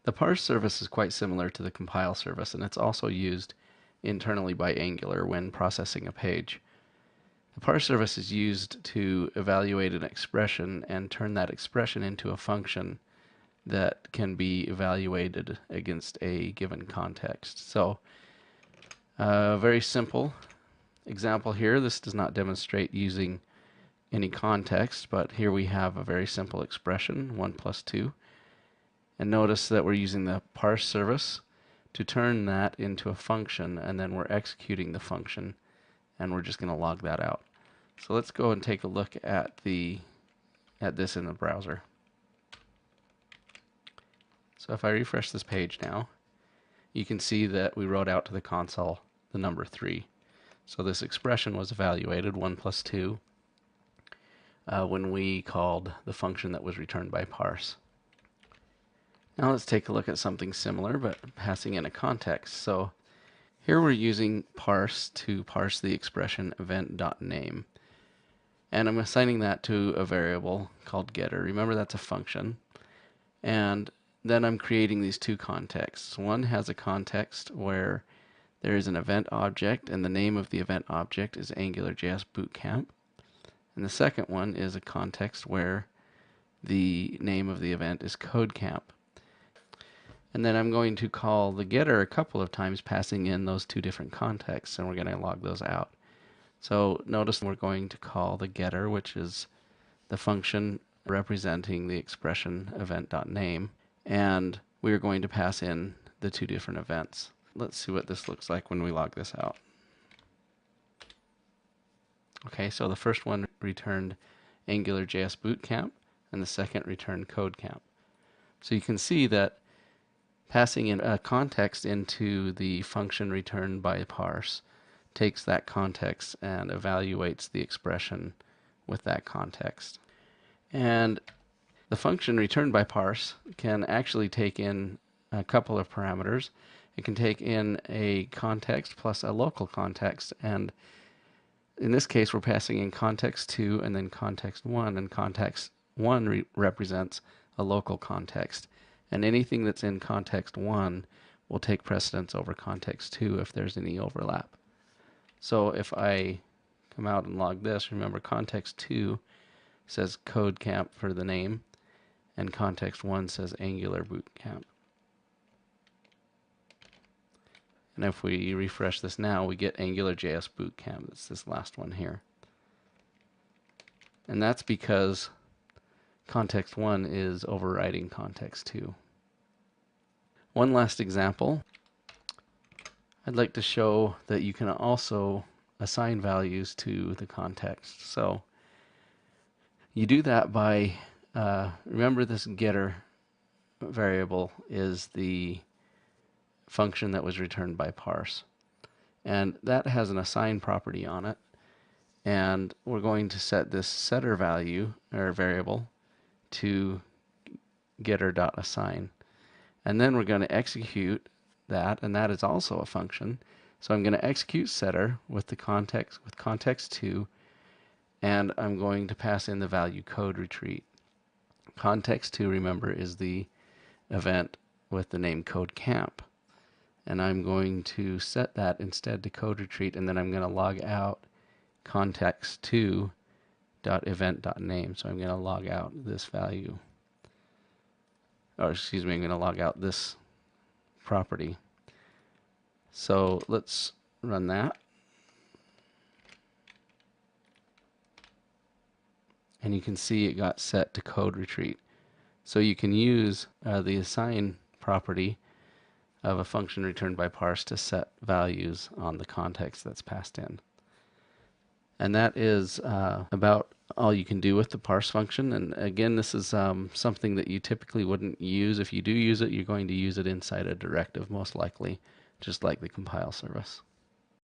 The parse service is quite similar to the compile service, and it's also used internally by Angular when processing a page. The parse service is used to evaluate an expression and turn that expression into a function that can be evaluated against a given context. So, very simple example here. This does not demonstrate using any context, but here we have a very simple expression, 1 plus 2. And notice that we're using the parse service to turn that into a function, and then we're executing the function, and we're just going to log that out. So let's go and take a look at this in the browser. So if I refresh this page now, you can see that we wrote out to the console the number 3. So this expression was evaluated, 1 plus 2, when we called the function that was returned by parse. Now let's take a look at something similar, but passing in a context. So here we're using parse to parse the expression event.name. And I'm assigning that to a variable called getter. Remember, that's a function. And then I'm creating these two contexts. One has a context where there is an event object, and the name of the event object is AngularJS Bootcamp. And the second one is a context where the name of the event is CodeCamp. And then I'm going to call the getter a couple of times, passing in those two different contexts, and we're going to log those out. So notice we're going to call the getter, which is the function representing the expression event.name, and we're going to pass in the two different events. Let's see what this looks like when we log this out. Okay, so the first one returned AngularJS Bootcamp, and the second returned CodeCamp. So you can see that passing in a context into the function returned by parse takes that context and evaluates the expression with that context. And the function returned by parse can actually take in a couple of parameters. It can take in a context plus a local context, and in this case we're passing in context 2 and then context 1, and context 1 represents a local context. And anything that's in context 1 will take precedence over context 2 if there's any overlap. So if I come out and log this, remember context 2 says CodeCamp for the name, and context 1 says Angular Bootcamp. And if we refresh this now, we get AngularJS Bootcamp. That's this last one here. And that's because context 1 is overriding context 2. One last example. I'd like to show that you can also assign values to the context. So you do that by, remember this getter variable is the function that was returned by parse. And that has an assign property on it. And we're going to set this setter value, or variable, to getter.assign. And then we're going to execute that, and that is also a function. So I'm going to execute setter with the context, with context 2, and I'm going to pass in the value code retreat. Context 2, remember, is the event with the name CodeCamp. And I'm going to set that instead to code retreat, and then I'm going to log out context2.event.name. So I'm going to log out this value. Or excuse me, I'm going to log out this property. So let's run that. And you can see it got set to code retreat. So you can use the assign property of a function returned by parse to set values on the context that's passed in. And that is about all you can do with the parse function. And again, this is something that you typically wouldn't use. If you do use it, you're going to use it inside a directive, most likely, just like the compile service.